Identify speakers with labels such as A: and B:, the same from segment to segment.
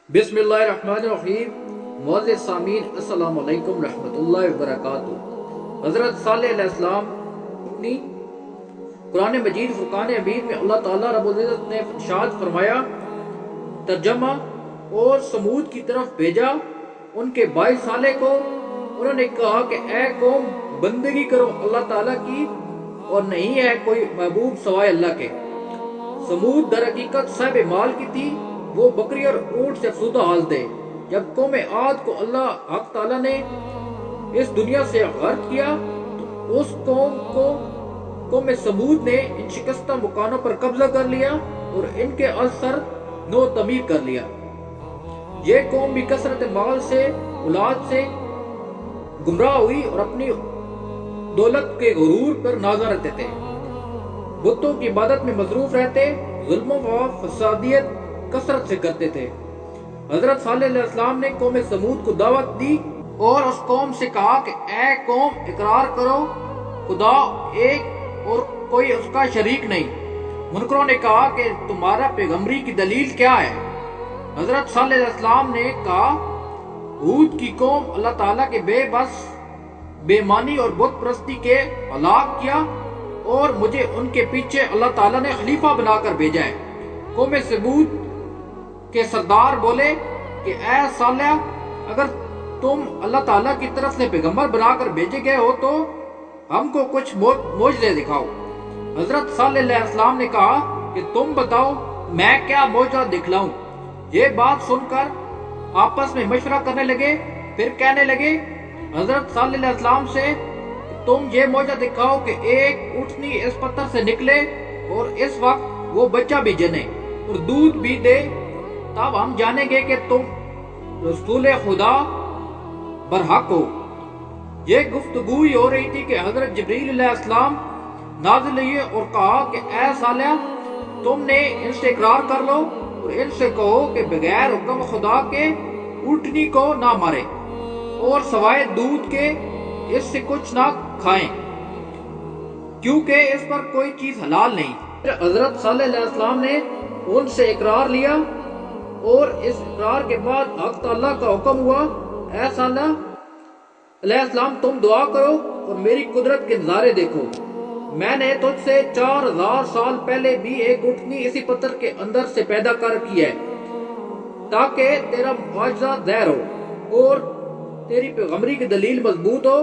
A: बिस्मिल्लाहिर्रहमानिर्रहीम। मुअज़्ज़िज़ सामीन, अस्सलामु अलैकुम रहमतुल्लाहि व बरकातुहू। हज़रत सालेह अलैहिस्सलाम अपनी कुरान मजीद फुरकान हमीद में अल्लाह ताला रब्बुल इज़्ज़त ने इरशाद फरमाया, तर्जमा, और समूद की तरफ भेजा उनके 22 साले को। उन्होंने कहा कि ए कौम, बंदगी करो अल्लाह ताला की और नहीं है कोई महबूब सवाए अल्लाह के। समूद दर हकीकत साहिब माल की थी, वो बकरी और ऊंट से अफसुदा हाल थे। जब कौम आद को अल्लाह हक ताला ने इस दुनिया से गर्क किया तो उस कौम समूद ने इन शिकस्ता मकानों पर कब्जा कर लिया और इनके असर नो तमीर कर लिया। ये कौम भी कसरत माल से, औलाद से गुमराह हुई और अपनी दौलत के गुरूर पर नाज़ा रहते थे, बुतों की इबादत में मसरूफ रहते, जुल्म व फसादियत कसरत से करते थे। हजरत सालेह अलैहिस्सलाम ने कौम समूद को दावत दी और उस कौम से कहा कि ए कौम, इकरार करो खुदा एक और कोई उसका शरीक नहीं। मुनकरों ने कहा कि तुम्हारा पैगंबरी की दलील क्या है? हजरत सालेह अलैहिस्सलाम ने कहा, हूद की कौम अल्लाह ताला के बेबस, बेमानी और बुत परस्ती के हलाक किया और मुझे उनके पीछे अल्लाह ताला ने खलीफा बनाकर भेजा है। कौम समूद के सरदार बोले कि ऐ सालेह, अगर तुम अल्लाह ताला की तरफ से पैगंबर बनाकर भेजे गए हो तो हमको कुछ मोजज़े दिखाओ। हजरत सालेह अलैहिस्सलाम ने कहा कि तुम बताओ, मैं क्या मोजज़ा दिखलाऊं? ये बात सुनकर आपस में मशवरा करने लगे। फिर कहने लगे हजरत सालेह अलैहिस्सलाम से, तुम ये मोजज़ा दिखाओ कि एक ऊँटनी इस पत्थर से निकले और इस वक्त वो बच्चा भी जने और दूध भी दे, तब हम जानेंगे कि तुम रसूल खुदा बरहक हो। ये गुफ्तगू ही हो रही थी कि हजरत जिब्रील अलैहिस्सलाम नाज़िल हुए और कहा कि ए सालेह, तुमने इनसे इकरार कर लो और इनसे कहो कि बगैर हुक्म खुदा के ऊँटनी को ना मारे और सवाए दूध के इससे कुछ ना खाएं, क्योंकि इस पर कोई चीज हलाल नहीं। हजरत सालेह अलैहिस्सलाम ने उनसे इकरार लिया और इस इकरार के बाद हक ताला का हुक्म हुआ, ऐ सालेह अलैहिस्सलाम, तुम दुआ करो और मेरी कुदरत के नजारे देखो। मैंने तुझसे 4000 साल पहले भी एक ऊँटनी इसी पत्थर के अंदर से पैदा कर की है ताकि तेरा मुआजिजा ज़ाहिर हो और तेरी पैगंबरी की दलील मजबूत हो।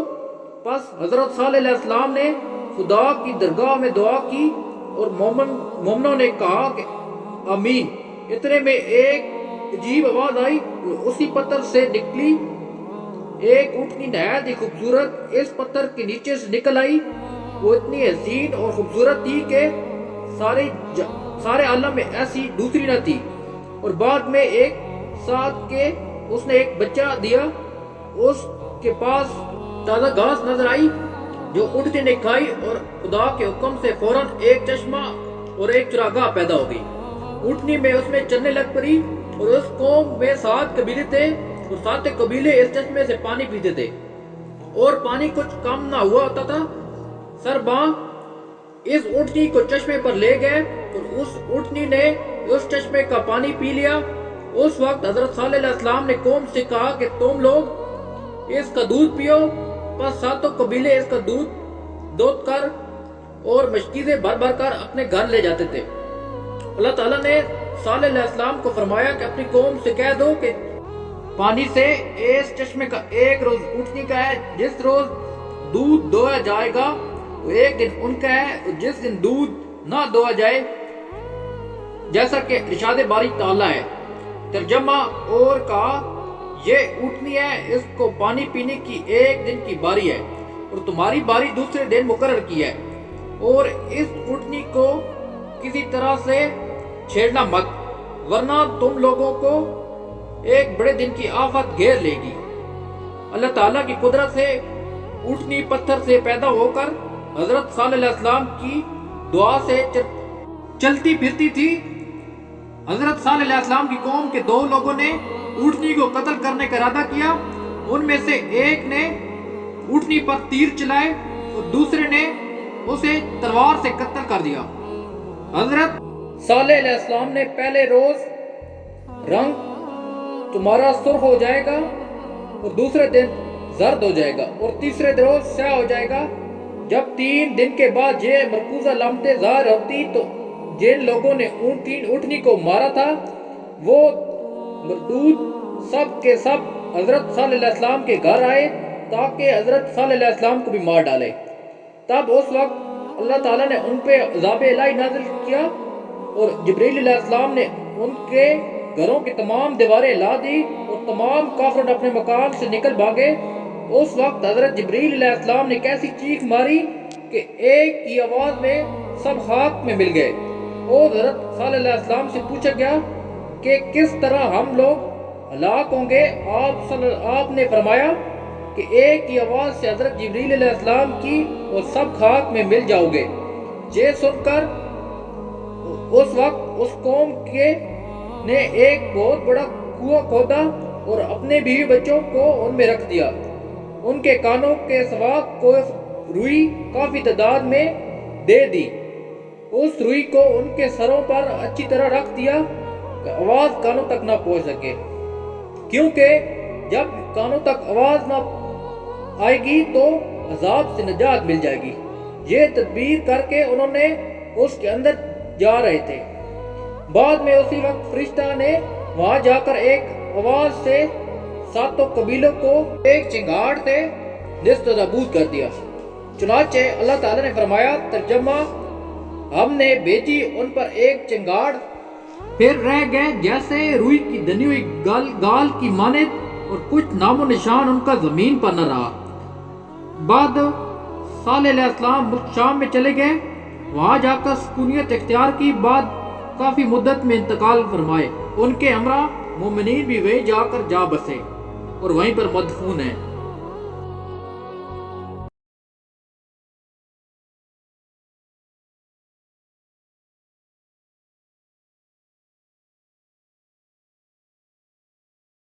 A: बस हजरत सालेह अलैहिस्सलाम ने खुदा की दरगाह में दुआ की और मोमनों ने कहा कि आमीन। इतने में एक अजीब आवाज आई और उसी पत्थर से निकली एक ऊँटनी नहायत ही खूबसूरत इस पत्थर के नीचे से निकल आई। वो इतनी हसीन और खूबसूरत थी कि सारे आलम में ऐसी दूसरी न थी। और बाद में एक साथ के उसने एक बच्चा दिया। उसके पास ताजा घास नजर आई जो ऊँटनी ने खाई और खुदा के हुक्म से फौरन एक चश्मा और एक चरागाह पैदा हो गई। ऊँटनी में उसमें चलने लग पड़ी और उस कौम में 7 कबीले थे और 7 कबीले इस चश्मे से पानी पीते थे और पानी कुछ कम ना हुआ होता था। सरबां इस ऊँटनी को चश्मे पर ले गए और उस ऊँटनी ने उस चश्मे का पानी पी लिया। उस वक्त हजरत सालेह अलैहिस्सलाम ने कौम से कहा कि तुम लोग इसका दूध पियो। बस 7 कबीले इसका दूध कर और मशकीज़ें भर भर कर अपने घर ले जाते थे। अल्लाह ताला ने सालेह अलैहिस्सलाम को फरमाया कि अपनी कौम से कह दो कि पानी से इस चश्मे का एक रोज ऊँटनी का है, जिस रोज दूध दोया जाएगा वो एक दिन उनका है, और जिस दिन दूध ना दोया जाए, जैसा कि इरशाद बारी ताला है। तर्जमा और कहा, ये ऊँटनी है, इसको पानी पीने की एक दिन की बारी है और तुम्हारी बारी दूसरे दिन मुकर्रर की है, और इस ऊँटनी को किसी तरह से छेड़ना मत, वरना तुम लोगों को एक बड़े दिन की आफत घेर लेगी। अल्लाह ताला की कुदरत से ऊँटनी पत्थर से पैदा होकर हजरत सालेह अलैहिस्सलाम की दुआ से चलती फिरती थी। हजरत सालेह अलैहिस्सलाम की कौम के 2 लोगों ने ऊँटनी को कत्ल करने का इरादा किया। उनमें से एक ने ऊँटनी पर तीर चलाए और दूसरे ने उसे तलवार से कत्ल कर दिया। हजरत सालेह अलैहिस्सलाम ने पहले रोज रंग تمہارا سرخ ہو جائے گا اور دوسرے دن زرد ہو جائے گا اور تیسرے روز سیاہ ہو جائے گا۔ جب 3 دن کے بعد یہ مرکوزہ علامتیں ظاہر ہوتی تو جن لوگوں نے اونٹنی کو مارا تھا وہ مردود سب کے سب حضرت صلی اللہ علیہ وسلم کے گھر آئے تاکہ حضرت صلی اللہ علیہ وسلم کو بھی مار ڈالے۔ تب اس وقت اللہ تعالیٰ نے ان پہ عذاب الہی نازل کیا اور جبریل علیہ السلام نے ان کے گھروں کی تمام دیواریں ہلا دی اور تمام کافر اپنے مکان سے نکل بھاگے۔ اس وقت حضرت جبریل علیہ السلام نے ایسی چیخ ماری کہ ایک کی آواز میں سب خاک میں مل گئے اور حضرت صلی اللہ علیہ وسلم سے پوچھا گیا کہ کس طرح ہم لوگ ہلاک ہوں گے؟ آپ نے فرمایا کہ ایک کی آواز سے حضرت جبریل علیہ السلام کی اور سب خاک میں مل جاؤ گے۔ یہ سن کر اس وقت اس قوم نے ایک بہت بڑا کنواں کھودا اور اپنے بیوی بچوں کو ان میں رکھ دیا۔ ان کے کانوں کے سوا کوئی روئی کافی تعداد میں دے دی۔ اس روئی کو ان کے سروں پر اچھی طرح رکھ دیا کہ آواز کانوں تک نہ پہنچ سکے، کیونکہ جب کانوں تک آواز نہ آئے گی تو عذاب سے نجات مل جائے گی۔ یہ تدبیر کر کے انہوں نے اس کے اندر جا رہے تھے۔ بعد میں اسی وقت فرشتہ نے وہاں جا کر ایک آواز سے 7 قبیلوں کو ایک چنگاڑ سے نیست و نابود کر دیا۔ چنانچہ اللہ تعالیٰ نے فرمایا، ترجمہ، ہم نے بھیجی ان پر ایک چنگاڑ، پھر رہ گئے جیسے روئی کی دنی ہوئی گال کی مانند اور کچھ نام و نشان ان کا زمین پر نہ رہا۔ بعد صالح علیہ السلام ملک شام میں چلے گئے، وہاں جا کر سکونیت اختیار کی، بعد کافی مدت میں انتقال فرمائے۔ ان کے ہمراہ مومنین بھی وہیں جا بسے اور وہیں پر مدفون ہیں۔